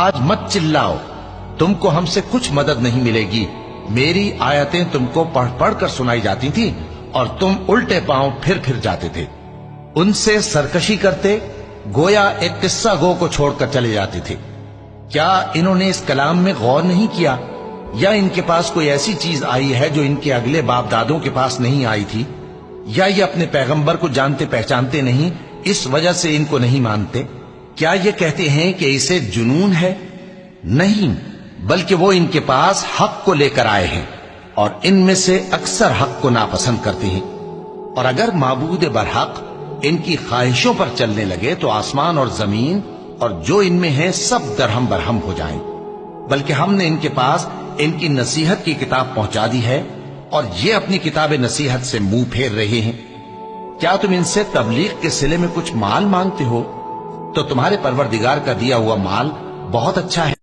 آج مت چلاؤ، تم کو ہم سے کچھ مدد نہیں ملے گی۔ میری آیتیں تم کو پڑھ پڑھ کر سنائی جاتی تھی اور تم الٹے پاؤں پھر پھر جاتے تھے، ان سے سرکشی کرتے، گویا ایک قصہ گو کو چھوڑ کر چلے جاتے تھے۔ کیا انہوں نے اس کلام میں غور نہیں کیا، یا ان کے پاس کوئی ایسی چیز آئی ہے جو ان کے اگلے باپ دادوں کے پاس نہیں آئی تھی، یا یہ اپنے پیغمبر کو جانتے پہچانتے نہیں، اس وجہ سے ان کو نہیں مانتے؟ کیا یہ کہتے ہیں کہ اسے جنون ہے؟ نہیں، بلکہ وہ ان کے پاس حق کو لے کر آئے ہیں، اور ان میں سے اکثر حق کو ناپسند کرتے ہیں۔ اور اگر معبود برحق ان کی خواہشوں پر چلنے لگے تو آسمان اور زمین اور جو ان میں ہے سب درہم برہم ہو جائیں۔ بلکہ ہم نے ان کے پاس ان کی نصیحت کی کتاب پہنچا دی ہے، اور یہ اپنی کتاب نصیحت سے منہ پھیر رہے ہیں۔ کیا تم ان سے تبلیغ کے صلے میں کچھ مال مانگتے ہو؟ تو تمہارے پروردگار کا دیا ہوا مال بہت اچھا ہے۔